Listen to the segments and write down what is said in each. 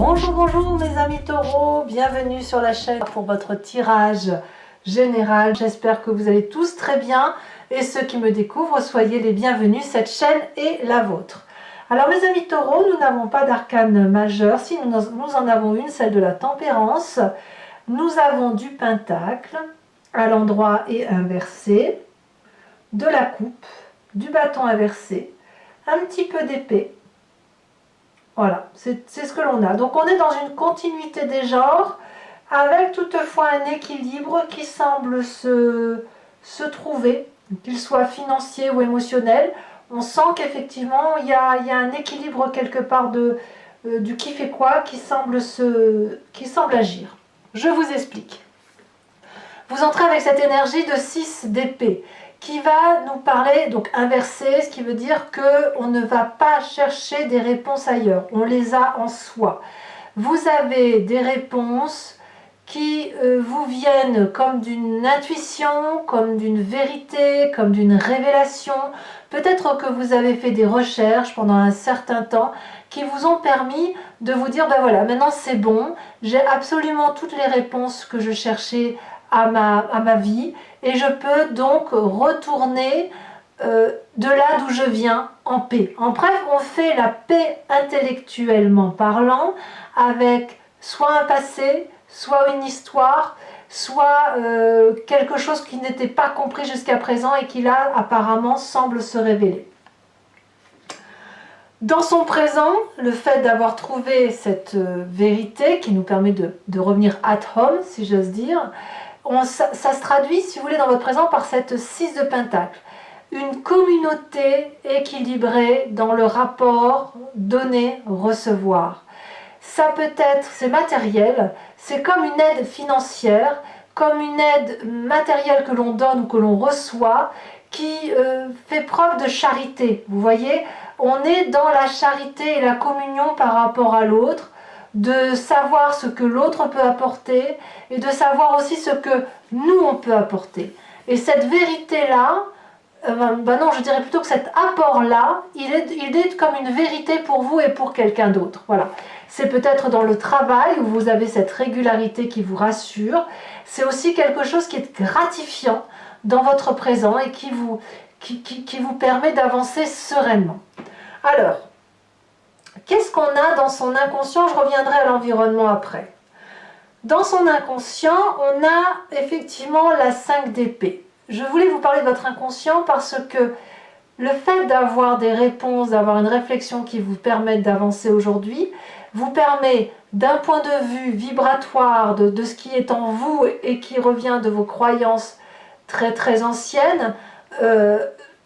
Bonjour, bonjour mes amis taureaux, bienvenue sur la chaîne pour votre tirage général. J'espère que vous allez tous très bien et ceux qui me découvrent, soyez les bienvenus, cette chaîne est la vôtre. Alors mes amis taureaux, nous n'avons pas d'arcane majeur, si nous en avons une, celle de la tempérance. Nous avons du pentacle à l'endroit et inversé, de la coupe, du bâton inversé, un petit peu d'épée. Voilà, c'est ce que l'on a. Donc on est dans une continuité des genres, avec toutefois un équilibre qui semble se trouver, qu'il soit financier ou émotionnel. On sent qu'effectivement il y a un équilibre quelque part du qui fait quoi qui semble agir. Je vous explique. Vous entrez avec cette énergie de 6 d'épée qui va nous parler, donc inversé, ce qui veut dire qu'on ne va pas chercher des réponses ailleurs, on les a en soi. Vous avez des réponses qui vous viennent comme d'une intuition, comme d'une vérité, comme d'une révélation. Peut-être que vous avez fait des recherches pendant un certain temps qui vous ont permis de vous dire, ben voilà, maintenant c'est bon, j'ai absolument toutes les réponses que je cherchais à ma vie et je peux donc retourner de là d'où je viens en paix. En bref, on fait la paix intellectuellement parlant avec soit un passé, soit une histoire, soit quelque chose qui n'était pas compris jusqu'à présent et qui là apparemment semble se révéler. Dans son présent, le fait d'avoir trouvé cette vérité qui nous permet de revenir at home, si j'ose dire, ça se traduit, si vous voulez, dans votre présent par cette 6 de pentacle. Une communauté équilibrée dans le rapport donner-recevoir. Ça peut être, c'est matériel, c'est comme une aide financière, comme une aide matérielle que l'on donne ou que l'on reçoit, qui fait preuve de charité. Vous voyez, on est dans la charité et la communion par rapport à l'autre, de savoir ce que l'autre peut apporter et de savoir aussi ce que nous on peut apporter. Et cette vérité-là, non, je dirais plutôt que cet apport-là, il est comme une vérité pour vous et pour quelqu'un d'autre. Voilà. C'est peut-être dans le travail où vous avez cette régularité qui vous rassure. C'est aussi quelque chose qui est gratifiant dans votre présent et qui vous permet d'avancer sereinement. Alors, qu'est-ce qu'on a dans son inconscient? Je reviendrai à l'environnement après. Dans son inconscient, on a effectivement la 5 d'épée. Je voulais vous parler de votre inconscient parce que le fait d'avoir des réponses, d'avoir une réflexion qui vous permette d'avancer aujourd'hui, vous permet d'un point de vue vibratoire de ce qui est en vous et qui revient de vos croyances très très anciennes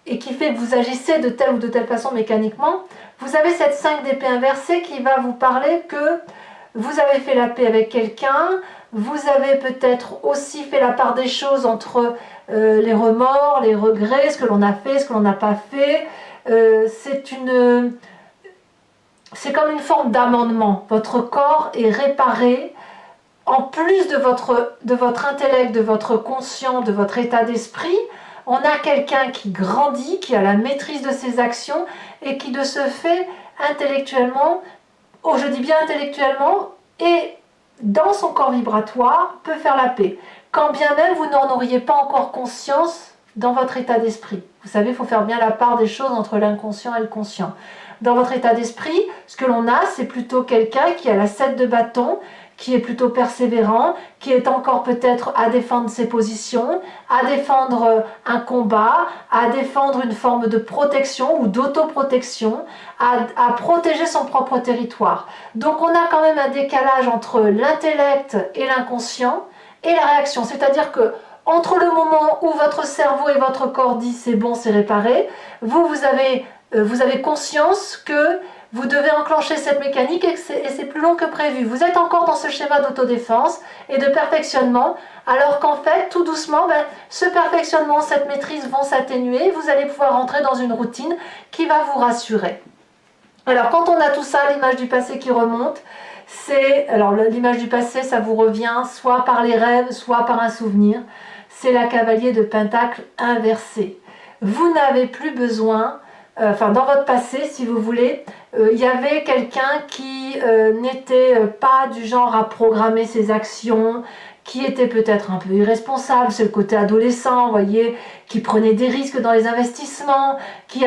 et qui fait que vous agissez de telle ou de telle façon mécaniquement. Vous avez cette 5 d'épée inversée qui va vous parler que vous avez fait la paix avec quelqu'un, vous avez peut-être aussi fait la part des choses entre les remords, les regrets, ce que l'on a fait, ce que l'on n'a pas fait. C'est comme une forme d'amendement. Votre corps est réparé en plus de votre intellect, de votre conscient, de votre état d'esprit. On a quelqu'un qui grandit, qui a la maîtrise de ses actions et qui de ce fait intellectuellement, je dis bien intellectuellement, et dans son corps vibratoire peut faire la paix. Quand bien même vous n'en auriez pas encore conscience dans votre état d'esprit. Vous savez, il faut faire bien la part des choses entre l'inconscient et le conscient. Dans votre état d'esprit, ce que l'on a, c'est plutôt quelqu'un qui a la 7 de bâton, qui est plutôt persévérant, qui est encore peut-être à défendre ses positions, à défendre un combat, à défendre une forme de protection ou d'autoprotection, à protéger son propre territoire. Donc on a quand même un décalage entre l'intellect et l'inconscient et la réaction. C'est-à-dire que entre le moment où votre cerveau et votre corps disent c'est bon, c'est réparé, vous avez conscience que vous devez enclencher cette mécanique et c'est plus long que prévu. Vous êtes encore dans ce schéma d'autodéfense et de perfectionnement, alors qu'en fait, tout doucement, ce perfectionnement, cette maîtrise vont s'atténuer. Vous allez pouvoir entrer dans une routine qui va vous rassurer. Alors, quand on a tout ça, l'image du passé qui remonte, alors l'image du passé, ça vous revient soit par les rêves, soit par un souvenir. C'est la cavalier de pentacle inversée. Vous n'avez plus besoin, dans votre passé, si vous voulez, il y avait quelqu'un qui n'était pas du genre à programmer ses actions, qui était peut-être un peu irresponsable, c'est le côté adolescent, vous voyez, qui prenait des risques dans les investissements, qui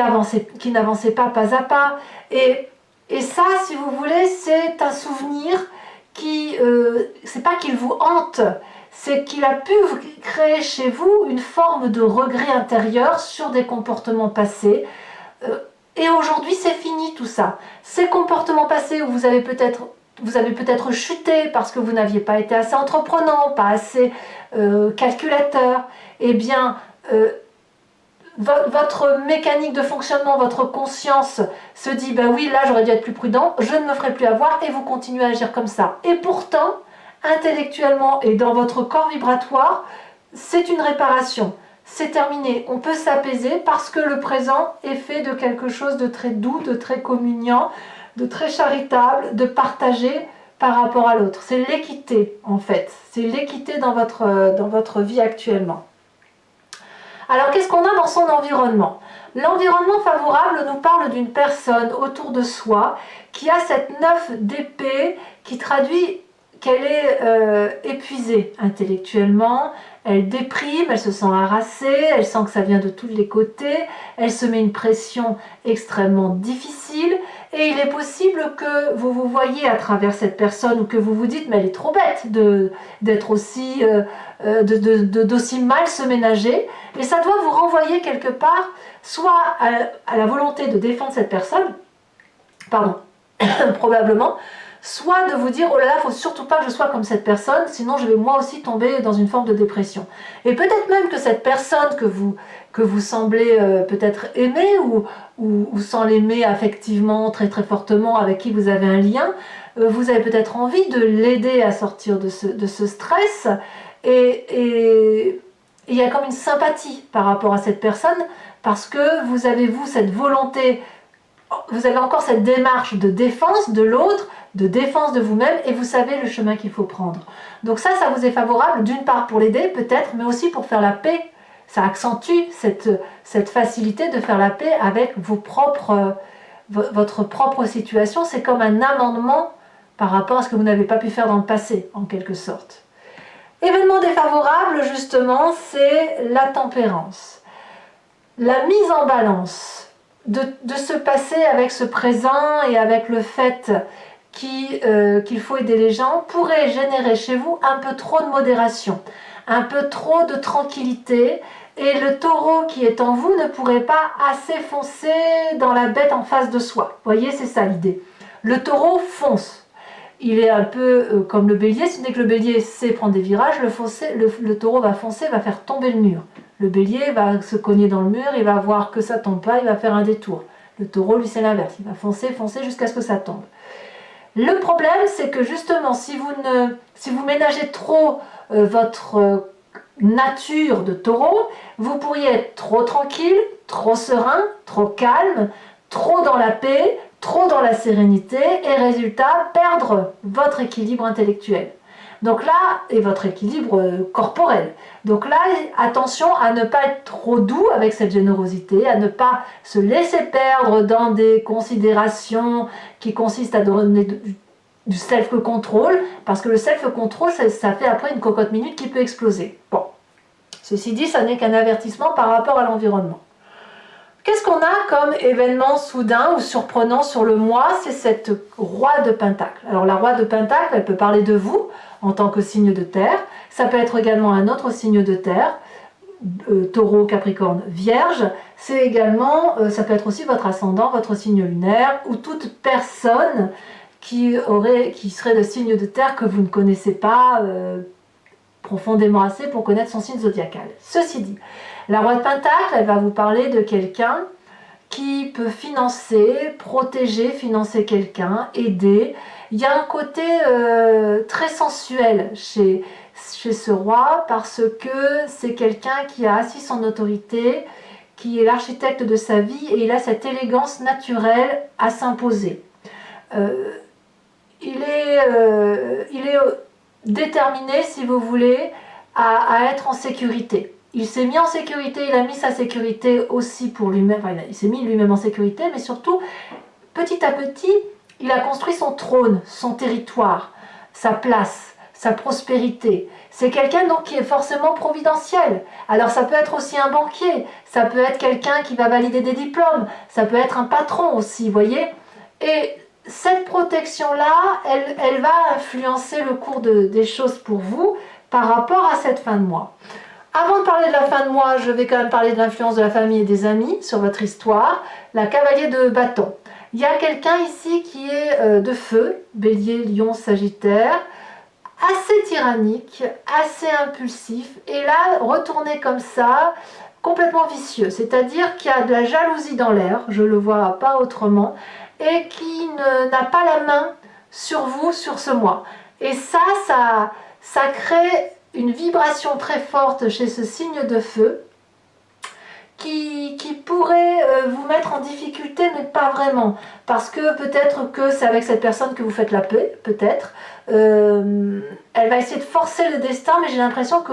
n'avançait pas à pas. Et ça, si vous voulez, c'est un souvenir qui, c'est pas qu'il vous hante, c'est qu'il a pu créer chez vous une forme de regret intérieur sur des comportements passés. Et aujourd'hui, c'est fini tout ça. Ces comportements passés où vous avez peut-être chuté parce que vous n'aviez pas été assez entreprenant, pas assez calculateur, eh bien, votre mécanique de fonctionnement, votre conscience se dit, ben oui, là j'aurais dû être plus prudent, je ne me ferai plus avoir, et vous continuez à agir comme ça. Et pourtant, intellectuellement et dans votre corps vibratoire, c'est une réparation. C'est terminé, on peut s'apaiser parce que le présent est fait de quelque chose de très doux, de très communiant, de très charitable, de partagé par rapport à l'autre. C'est l'équité en fait, c'est l'équité dans votre vie actuellement. Alors qu'est-ce qu'on a dans son environnement? L'environnement favorable nous parle d'une personne autour de soi qui a cette 9 d'épée qui traduit qu'elle est épuisée intellectuellement, elle déprime, elle se sent harassée, elle sent que ça vient de tous les côtés, elle se met une pression extrêmement difficile et il est possible que vous vous voyez à travers cette personne ou que vous vous dites mais elle est trop bête d'être aussi, d'aussi mal se ménager et ça doit vous renvoyer quelque part soit à la volonté de défendre cette personne, pardon, probablement, soit de vous dire oh là là, il ne faut surtout pas que je sois comme cette personne, sinon je vais moi aussi tomber dans une forme de dépression. Et peut-être même que cette personne que vous semblez peut-être aimer ou sans l'aimer affectivement très très fortement, avec qui vous avez un lien, vous avez peut-être envie de l'aider à sortir de ce stress et il y a comme une sympathie par rapport à cette personne parce que vous avez cette volonté, vous avez encore cette démarche de défense de l'autre, de défense de vous-même et vous savez le chemin qu'il faut prendre. Donc ça vous est favorable d'une part pour l'aider peut-être, mais aussi pour faire la paix. Ça accentue cette facilité de faire la paix avec votre propre situation. C'est comme un amendement par rapport à ce que vous n'avez pas pu faire dans le passé, en quelque sorte. Événement défavorable, justement, c'est la tempérance. La mise en balance de se passer avec ce présent et avec le fait qu'il faut aider les gens pourrait générer chez vous un peu trop de modération, un peu trop de tranquillité et le taureau qui est en vous ne pourrait pas assez foncer dans la bête en face de soi. Vous voyez, c'est ça l'idée. Le taureau fonce. Il est un peu comme le bélier, ce n'est que le bélier sait prendre des virages, le taureau va foncer, va faire tomber le mur. Le bélier va se cogner dans le mur, il va voir que ça tombe pas, il va faire un détour. Le taureau, lui, c'est l'inverse, il va foncer jusqu'à ce que ça tombe. Le problème, c'est que justement, si vous ménagez trop votre nature de taureau, vous pourriez être trop tranquille, trop serein, trop calme, trop dans la paix, trop dans la sérénité et résultat, perdre votre équilibre intellectuel. Donc là, et votre équilibre corporel. Donc là, attention à ne pas être trop doux avec cette générosité, à ne pas se laisser perdre dans des considérations qui consistent à donner du self-control, parce que le self-control, ça fait après une cocotte minute qui peut exploser. Bon, ceci dit, ça n'est qu'un avertissement par rapport à l'environnement. Qu'est-ce qu'on a comme événement soudain ou surprenant sur le mois? C'est cette roi de Pentacle. Alors la roi de Pentacle, elle peut parler de vous en tant que signe de terre. Ça peut être également un autre signe de terre, taureau, capricorne, vierge. C'est également, ça peut être aussi votre ascendant, votre signe lunaire ou toute personne qui serait de signe de terre que vous ne connaissez pas profondément assez pour connaître son signe zodiacal. Ceci dit, la roi de Pentacle, elle va vous parler de quelqu'un qui peut financer, protéger, financer quelqu'un, aider. Il y a un côté très sensuel chez ce roi parce que c'est quelqu'un qui a assis son autorité, qui est l'architecte de sa vie et il a cette élégance naturelle à s'imposer. Il est déterminé, si vous voulez, à être en sécurité. Il s'est mis en sécurité, il a mis sa sécurité aussi pour lui-même, enfin, il s'est mis lui-même en sécurité, mais surtout petit à petit, il a construit son trône, son territoire, sa place, sa prospérité. C'est quelqu'un donc qui est forcément providentiel. Alors ça peut être aussi un banquier, ça peut être quelqu'un qui va valider des diplômes, ça peut être un patron aussi, vous voyez. Et cette protection-là, elle va influencer le cours des choses pour vous par rapport à cette fin de mois. Avant de parler de la fin de mois, je vais quand même parler de l'influence de la famille et des amis sur votre histoire. La cavalier de bâton. Il y a quelqu'un ici qui est de feu, bélier, lion, sagittaire, assez tyrannique, assez impulsif, et là, retourné comme ça, complètement vicieux, c'est-à-dire qu'il y a de la jalousie dans l'air, je le vois pas autrement, et qui n'a pas la main sur vous, sur ce mois. Et ça crée une vibration très forte chez ce signe de feu, qui pourrait vous mettre en difficulté, mais pas vraiment. Parce que peut-être que c'est avec cette personne que vous faites la paix, peut-être. Elle va essayer de forcer le destin, mais j'ai l'impression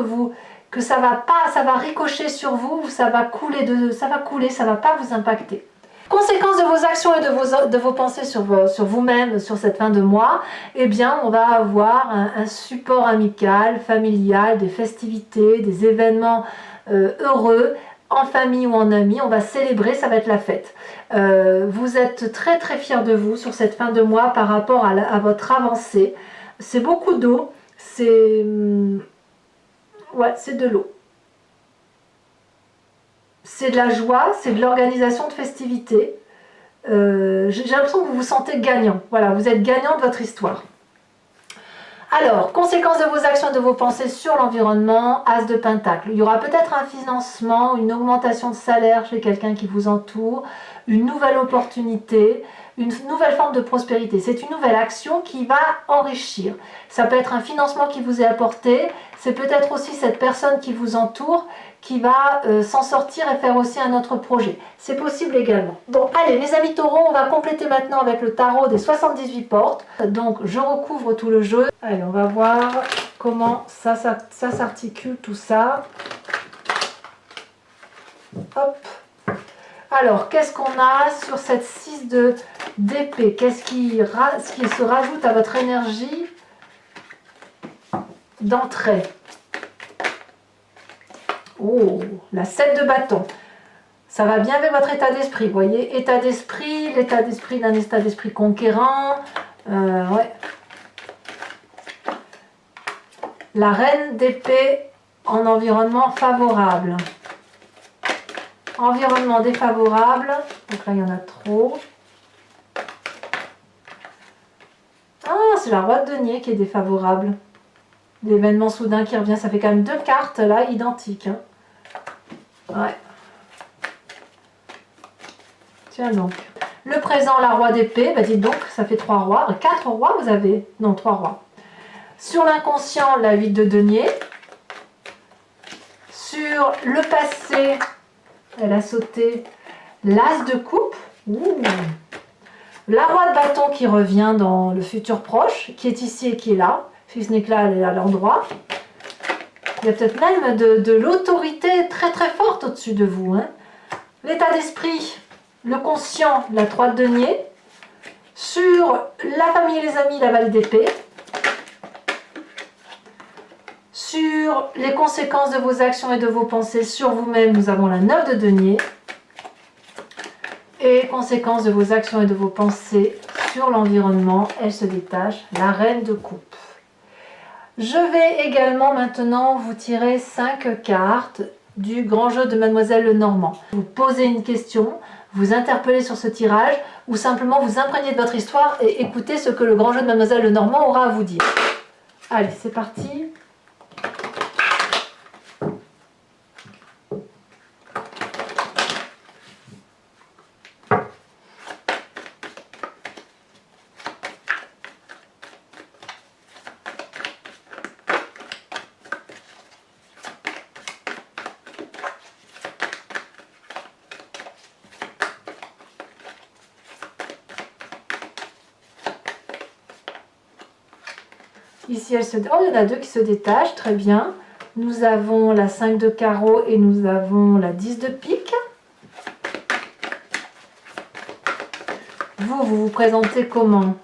que ça va ricocher sur vous, ça va couler, ça va pas vous impacter. Conséquence de vos actions et de vos pensées sur vous-même, sur cette fin de mois, eh bien, on va avoir un support amical, familial, des festivités, des événements heureux, en famille ou en amis, on va célébrer, ça va être la fête. Vous êtes très très fiers de vous sur cette fin de mois par rapport à votre avancée. C'est beaucoup d'eau, c'est de l'eau. C'est de la joie, c'est de l'organisation de festivités. J'ai l'impression que vous vous sentez gagnant. Voilà, vous êtes gagnant de votre histoire. Alors, conséquences de vos actions et de vos pensées sur l'environnement, As de Pentacle. Il y aura peut-être un financement, une augmentation de salaire chez quelqu'un qui vous entoure, une nouvelle opportunité, une nouvelle forme de prospérité. C'est une nouvelle action qui va enrichir. Ça peut être un financement qui vous est apporté, c'est peut-être aussi cette personne qui vous entoure qui va s'en sortir et faire aussi un autre projet. C'est possible également. Bon, allez, les amis taureaux, on va compléter maintenant avec le tarot des 78 portes. Donc, je recouvre tout le jeu. Allez, on va voir comment ça s'articule, tout ça. Hop. Alors, qu'est-ce qu'on a sur cette 6 d'épée? Qu'est-ce qui se rajoute à votre énergie d'entrée? Oh, la 7 de bâton. Ça va bien avec votre état d'esprit, vous voyez, état d'esprit, l'état d'esprit d'un état d'esprit conquérant. Ouais. La reine d'épée en environnement favorable. Environnement défavorable. Donc là, il y en a trop. Ah, c'est la roi de denier qui est défavorable. L'événement soudain qui revient, ça fait quand même 2 cartes là, identiques. Hein. Ouais. Tiens donc. Le présent, la roi d'épée, bah dites donc, ça fait 3 rois. 4 rois vous avez? Non, 3 rois. Sur l'inconscient, la 8 de denier. Sur le passé, elle a sauté l'as de coupe. Ouh. La roi de bâton qui revient dans le futur proche, qui est ici et qui est là. Si ce n'est que là, elle est à l'endroit. Il y a peut-être même de l'autorité très très forte au-dessus de vous. Hein. L'état d'esprit, le conscient, la 3 de denier. Sur la famille et les amis, la valise d'épée. Sur les conséquences de vos actions et de vos pensées sur vous-même, nous avons la 9 de denier. Et conséquences de vos actions et de vos pensées sur l'environnement, elle se détache, la reine de coupe. Je vais également maintenant vous tirer 5 cartes du grand jeu de Mademoiselle Lenormand. Vous posez une question, vous interpellez sur ce tirage ou simplement vous imprégnez de votre histoire et écoutez ce que le grand jeu de Mademoiselle Lenormand aura à vous dire. Allez, c'est parti. Ici, elle se... Oh, il y en a 2 qui se détachent, très bien. Nous avons la 5 de carreau et nous avons la 10 de pique. Vous vous vous présentez comment?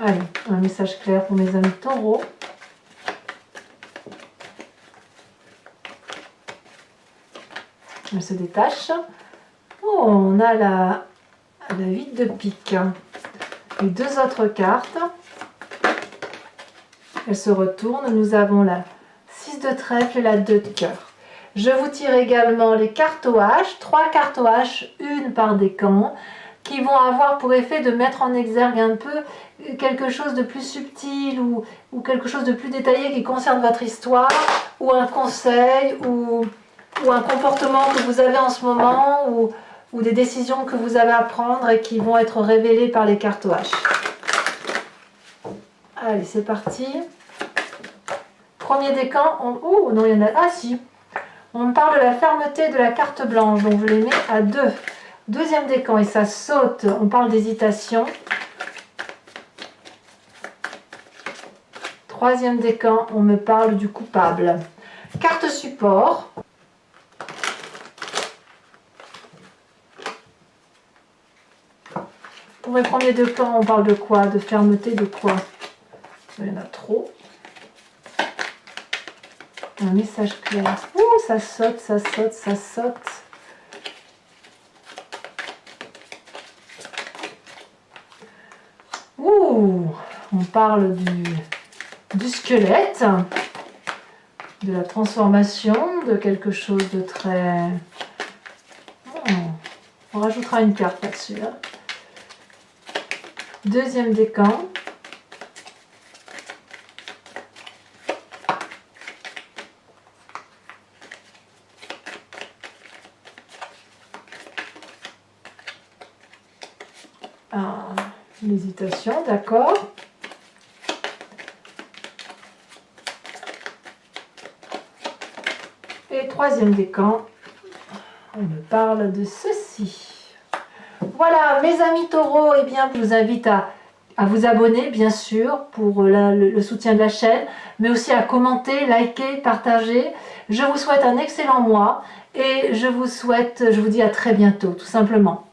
Allez, un message clair pour mes amis taureaux. Elle se détache. Oh, on a la 8 de pique. Les deux autres cartes. Elles se retournent. Nous avons la 6 de trèfle et la 2 de cœur. Je vous tire également les cartes au H. 3 cartes au H, une par décan, qui vont avoir pour effet de mettre en exergue un peu quelque chose de plus subtil ou quelque chose de plus détaillé qui concerne votre histoire, ou un conseil, ou un comportement que vous avez en ce moment, ou des décisions que vous avez à prendre et qui vont être révélées par les cartes au H. Allez, c'est parti. Premier décan. Oh non, il y en a... Ah si. On me parle de la fermeté de la carte blanche, donc je les mets à 2. Deuxième décan, et ça saute. On parle d'hésitation. Troisième décan, on me parle du coupable. Carte support. Pour mes premiers décans, on parle de quoi? De fermeté, de quoi? Il y en a trop. Un message clair. Ouh, ça saute, ça saute, ça saute. Ouh, on parle du squelette, de la transformation, de quelque chose de très... Oh, on rajoutera une carte là-dessus. Hein. Deuxième décan. L'hésitation, d'accord. Et troisième décan, on me parle de ceci. Voilà, mes amis taureaux, eh bien, je vous invite à vous abonner, bien sûr, pour le soutien de la chaîne, mais aussi à commenter, liker, partager. Je vous souhaite un excellent mois et je vous dis à très bientôt, tout simplement.